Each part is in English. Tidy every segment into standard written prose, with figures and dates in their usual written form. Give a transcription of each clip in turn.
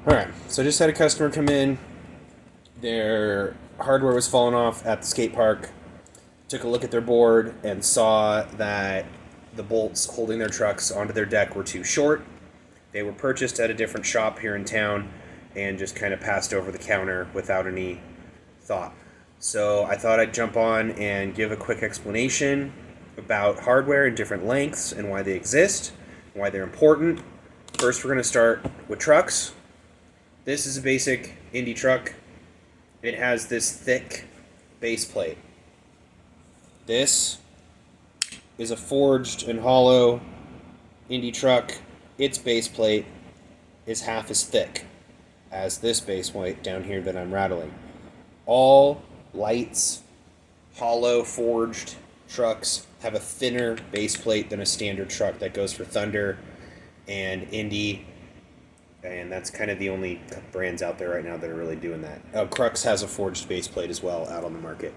Alright, so I just had a customer come in. Their hardware was falling off at the skate park. Took a look at their board and saw that the bolts holding their trucks onto their deck were too short. They were purchased at a different shop here in town and just kind of passed over the counter without any thought. So I thought I'd jump on and give a quick explanation about hardware in different lengths and why they exist, and why they're important. First, we're going to start with trucks. This is a basic Indy truck. It has this thick base plate. This is a forged and hollow Indy truck. Its base plate is half as thick as this base plate down here that I'm rattling. All lights, hollow forged trucks have a thinner base plate than a standard truck. That goes for Thunder and Indy, and that's kind of the only brands out there right now that are really doing that. Crux has a forged base plate as well out on the market.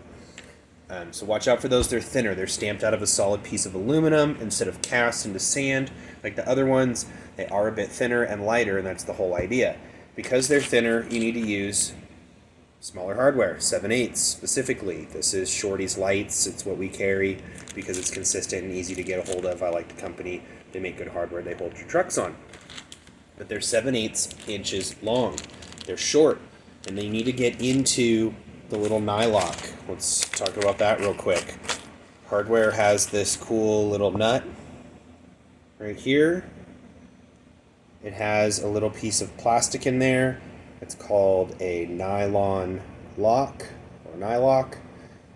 So watch out for those. They're thinner. They're stamped out of a solid piece of aluminum instead of cast into sand like the other ones. They are a bit thinner and lighter, and that's the whole idea. Because they're thinner, you need to use smaller hardware, 7/8 specifically. This is Shorties lights. It's what we carry because it's consistent and easy to get a hold of. I like the company. They make good hardware they hold your trucks on. But they're 7/8 inches long. They're short, and they need to get into the little nylock. Let's talk about that real quick. Hardware has this cool little nut right here. It has a little piece of plastic in there. It's called a nylon lock or nylock.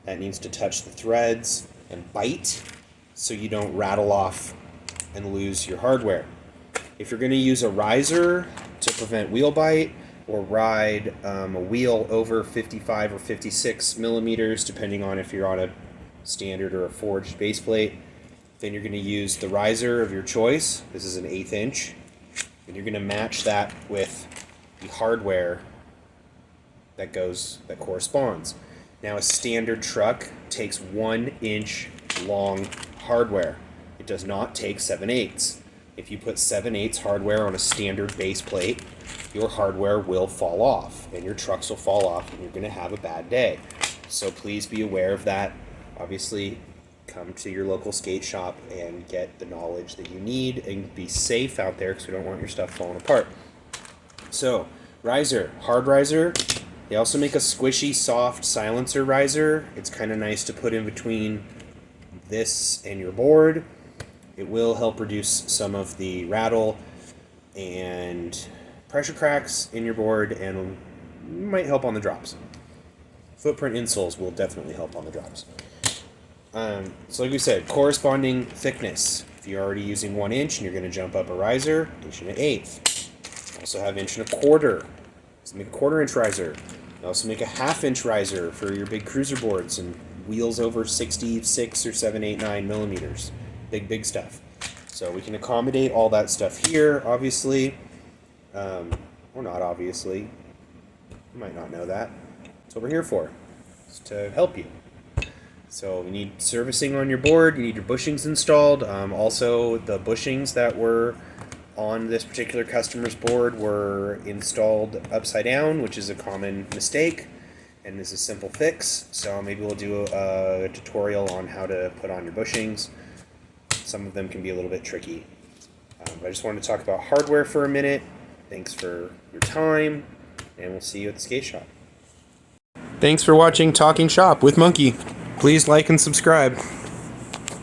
That needs to touch the threads and bite so you don't rattle off and lose your hardware. If you're going to use a riser to prevent wheel bite, or ride a wheel over 55 or 56 millimeters, depending on if you're on a standard or a forged base plate, then you're going to use the riser of your choice. This is an 1/8 inch, and you're going to match that with the hardware that corresponds. Now, a standard truck takes 1 inch long hardware. It does not take 7/8. If you put 7/8 hardware on a standard base plate, your hardware will fall off and your trucks will fall off and you're going to have a bad day. So please be aware of that. Obviously, come to your local skate shop and get the knowledge that you need and be safe out there because we don't want your stuff falling apart. So, riser, hard riser. They also make a squishy, soft silencer riser. It's kind of nice to put in between this and your board. It will help reduce some of the rattle and pressure cracks in your board and might help on the drops. Footprint insoles will definitely help on the drops. So like we said, corresponding thickness. If you're already using 1 inch and you're going to jump up a riser, 1/8. Also have 1.25 inch. So make a 1/4 inch riser. You also make a 1/2 inch riser for your big cruiser boards and wheels over 66 or 7, 8, 9 millimeters. Big stuff. So we can accommodate all that stuff here, obviously. Or not obviously. You might not know that. That's what we're here for. It's to help you. So we need servicing on your board. You need your bushings installed. Also, the bushings that were on this particular customer's board were installed upside down, which is a common mistake. And this is a simple fix. So maybe we'll do a tutorial on how to put on your bushings. Some of them can be a little bit tricky. But I just wanted to talk about hardware for a minute. Thanks for your time, and we'll see you at the skate shop. Thanks for watching Talking Shop with Monkey. Please like and subscribe.